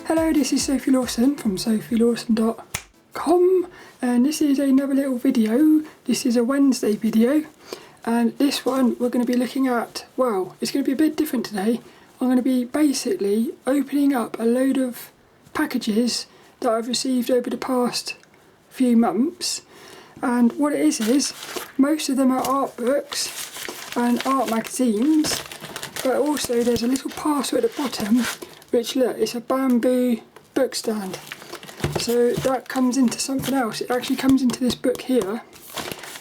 Hello, this is Sophie Lawson from sophielawson.com, and this is another little video. This is a Wednesday video, and this one we're going to be looking at, well, it's going to be a bit different today. I'm going to be basically opening up a load of packages that I've received over the past few months, and what it is most of them are art books and art magazines, but also there's a little parcel at the bottom which, look, it's a bamboo book stand. So that comes into something else. It actually comes into this book here,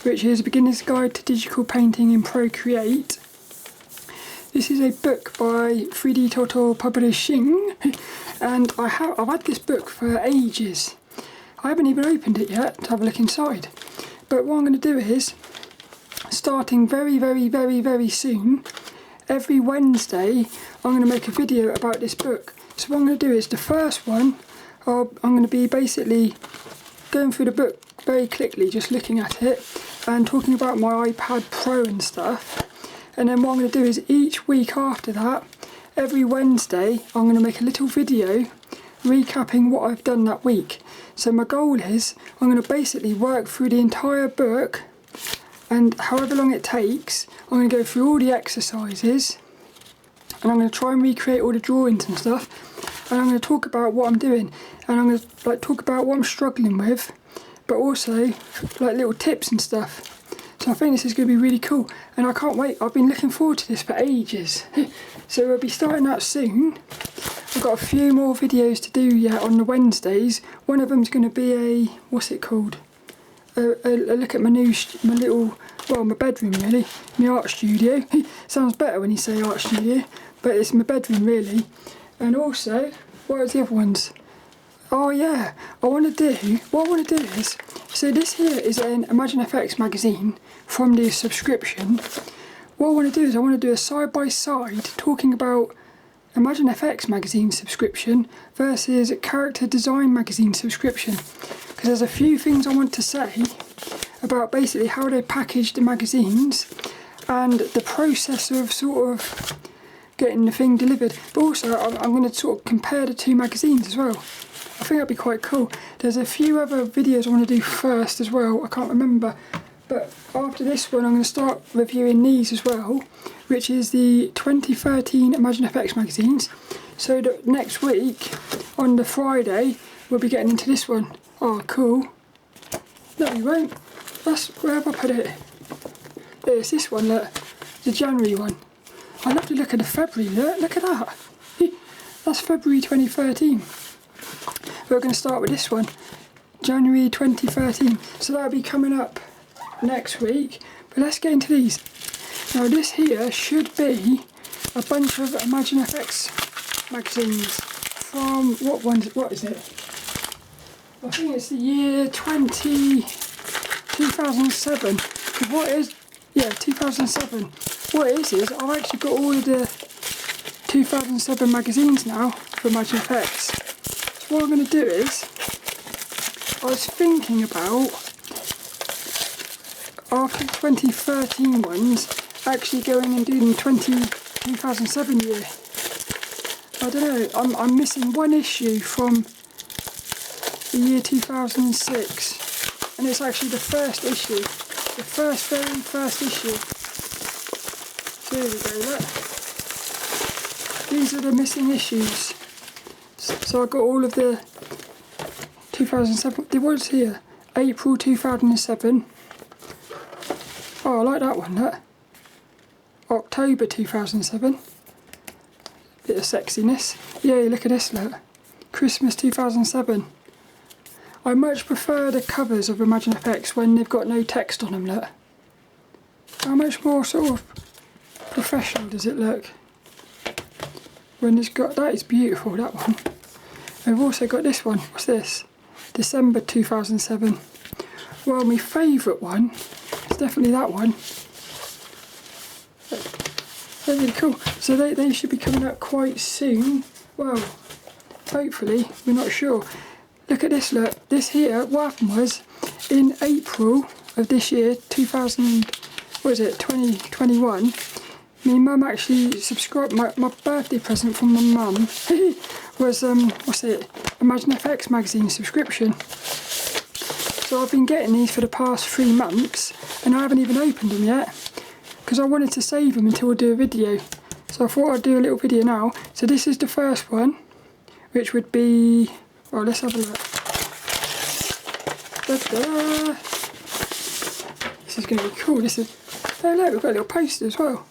which is a Beginner's Guide to Digital Painting in Procreate. This is a book by 3D Turtle Publishing, and I've had this book for ages. I haven't even opened it yet to have a look inside. But what I'm going to do is, starting very soon, every Wednesday I'm going to make a video about this book. So what I'm going to do is, the first one, I'm going to be basically going through the book very quickly, just looking at it and talking about my iPad Pro and stuff. And then what I'm going to do is, each week after that, every Wednesday, I'm going to make a little video recapping what I've done that week. So my goal is, I'm going to basically work through the entire book, and however long it takes, I'm going to go through all the exercises, and I'm going to try and recreate all the drawings and stuff, and I'm going to talk about what I'm doing, and I'm going to talk about what I'm struggling with, but also little tips and stuff. So I think this is going to be really cool, and I can't wait. I've been looking forward to this for ages. So we'll be starting that soon. I've got a few more videos to do yet on the Wednesdays. One of them's going to be a, what's it called? A look at my bedroom really, my art studio. Sounds better when you say art studio, but it's my bedroom really. And also, what are the other ones? Oh yeah, what I want to do is, so this here is an ImagineFX magazine from the subscription. What I want to do is, I want to do a side-by-side talking about ImagineFX magazine subscription versus character design magazine subscription, because there's a few things I want to say about basically how they package the magazines and the process of sort of getting the thing delivered. But also I'm going to sort of compare the two magazines as well. I think that'd be quite cool. There's a few other videos I want to do first as well, I can't remember, but after this one I'm going to start reviewing these as well, which is the 2013 ImagineFX magazines. So next week, on the Friday, we'll be getting into this one. Oh, cool. No, we won't. Where have I put it? It's this one, look. The January one. I love the look of the February, look at that. That's February 2013. We're going to start with this one, January 2013. So that'll be coming up next week. But let's get into these. Now this here should be a bunch of ImagineFX magazines from, what is it? I think it's the year 2007. What is, yeah, 2007. What it is I've actually got all of the 2007 magazines now for ImagineFX. So what I'm going to do is, I was thinking about, after the 2013 ones, actually going and doing the 2007 year. I don't know, I'm missing one issue from the year 2006, and it's actually the first issue, the very first issue. So here we go, look. These are the missing issues. So I got all of the 2007, there was here, April 2007. Oh, I like that one, look. October 2007. Bit of sexiness. Yeah, look at this, look. Christmas 2007. I much prefer the covers of ImagineFX when they've got no text on them, look. How much more sort of professional does it look? When it's got, that is beautiful, that one. We've also got this one, what's this? December 2007. Well, my favourite one is definitely that one. They're really cool. So they should be coming out quite soon. Well, hopefully, we're not sure. Look at this, look. This here, what happened was, in April of this year, 2021, My mum actually subscribed, my birthday present from my mum was, what's it, ImagineFX magazine subscription. So I've been getting these for the past 3 months and I haven't even opened them yet because I wanted to save them until I do a video. So I thought I'd do a little video now. So this is the first one, which would be, well, let's have a look. Da-da. This is going to be cool. This is, oh look, we've got a little poster as well.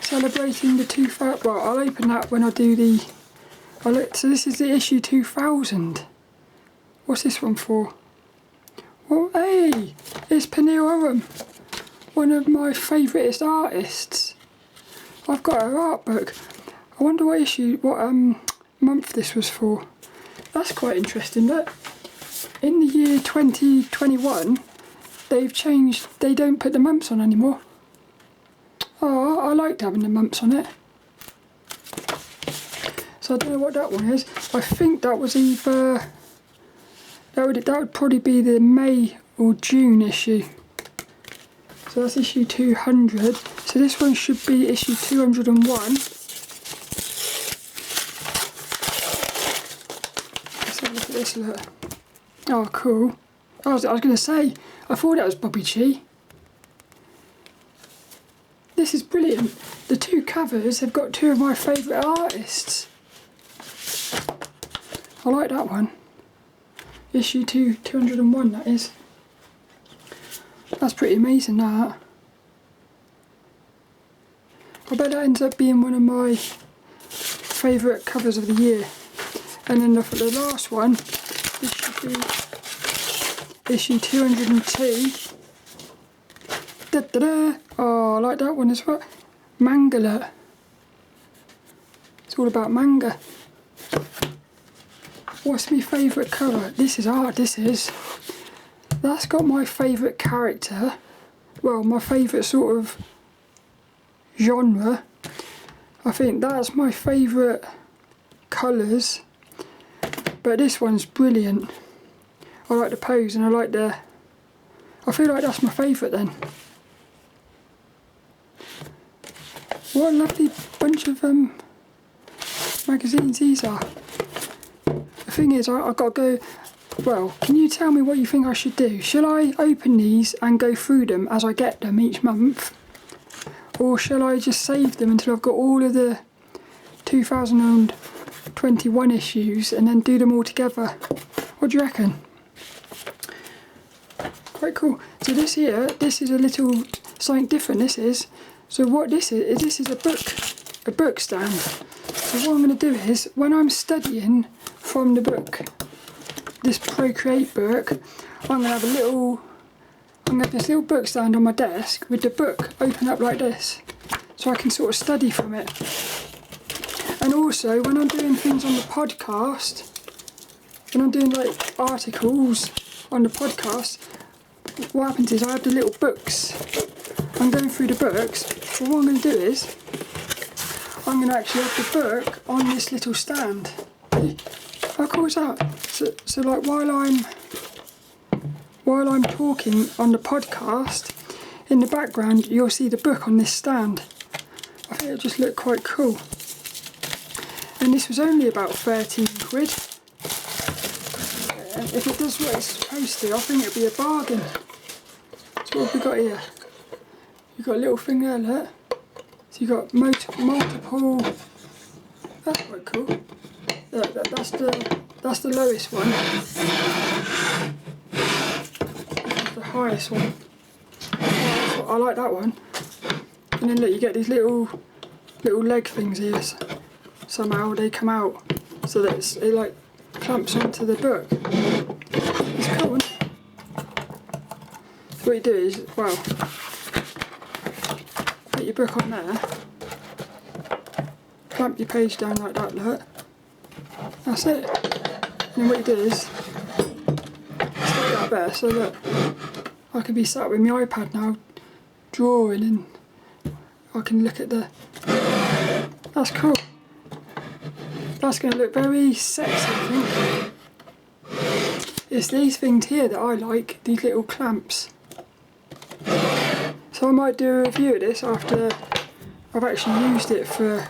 Celebrating the 2000, well, I'll open that when I do the, oh look, so this is the issue 2000. What's this one for? Well, hey, it's Peniel Oram, one of my favouriteest artists. I've got her art book. I wonder what issue, what month this was for. That's quite interesting. Look, in the year 2021, they've changed. They don't put the months on anymore. Oh, I liked having the months on it. So I don't know what that one is. I think that was either, that would probably be the May or June issue. So that's issue 200. So this one should be issue 201. Let's have a look at this, look. Oh, cool. I was going to say, I thought that was Bobby G. This is brilliant. The 2 covers have got 2 of my favourite artists. I like that one. Issue 201, that is. That's pretty amazing, that. I bet that ends up being one of my favourite covers of the year. And then the last one, this should be issue 202. Da-da-da. Oh, I like that one as well. Manga. It's all about manga. What's my favourite colour? This is art, this is. That's got my favourite character. Well, my favourite sort of genre. I think that's my favourite colours. But this one's brilliant. I like the pose and I like the... I feel like that's my favourite then. What a lovely bunch of magazines these are. The thing is, I've got to go, well, can you tell me what you think I should do? Shall I open these and go through them as I get them each month? Or shall I just save them until I've got all of the 2021 issues and then do them all together? What do you reckon? Quite cool. So this here, this is a little something different, this is. So what this is a book stand. So what I'm going to do is, when I'm studying from the book, this Procreate book, I'm going to have this little book stand on my desk with the book open up like this, so I can sort of study from it. And also, when I'm doing things on the podcast, when I'm doing like articles on the podcast, what happens is I have the little books. I'm going through the books, so what I'm going to do is, I'm going to actually have the book on this little stand. How cool is that? So like while I'm talking on the podcast, in the background you'll see the book on this stand. I think it just looked quite cool. And this was only about 13 quid. And if it does what it's supposed to, I think it'll be a bargain. So what have we got here? You've got a little thing there, look. So you've got multiple, that's quite cool. That's the lowest one. That's the highest one. I like that one. And then look, you get these little leg things here. Somehow they come out so that it like clamps onto the book. It's cool, isn't it? So what you do is, well, put your book on there, clamp your page down like that, look. That's it. And then what you do is stick that there, so that I can be sat with my iPad now, drawing, and I can look at the... That's cool. That's going to look very sexy, I think. It's these things here that I like, these little clamps. So I might do a review of this after I've actually used it for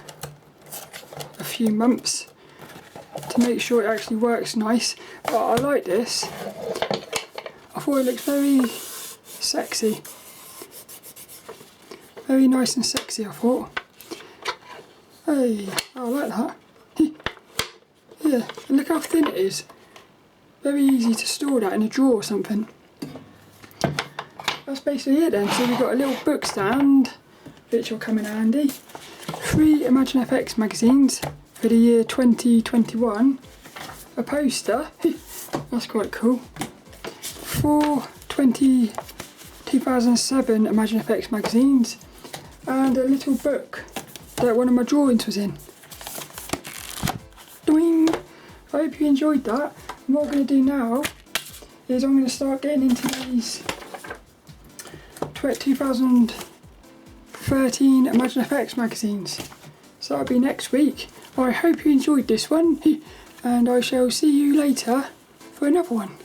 a few months to make sure it actually works nice. But I like this. I thought it looks very sexy. Very nice and sexy, I thought. Hey, I like that. Yeah, and look how thin it is. Very easy to store that in a drawer or something. That's basically it then. So we've got a little book stand, which will come in handy. 3 ImagineFX magazines for the year 2021. A poster, that's quite cool. 4 2007 ImagineFX magazines. And a little book that one of my drawings was in. Doing. I hope you enjoyed that. And what I'm going to do now is I'm going to start getting into these 2013 ImagineFX magazines. So that'll be next week. Well, I hope you enjoyed this one, and I shall see you later for another one.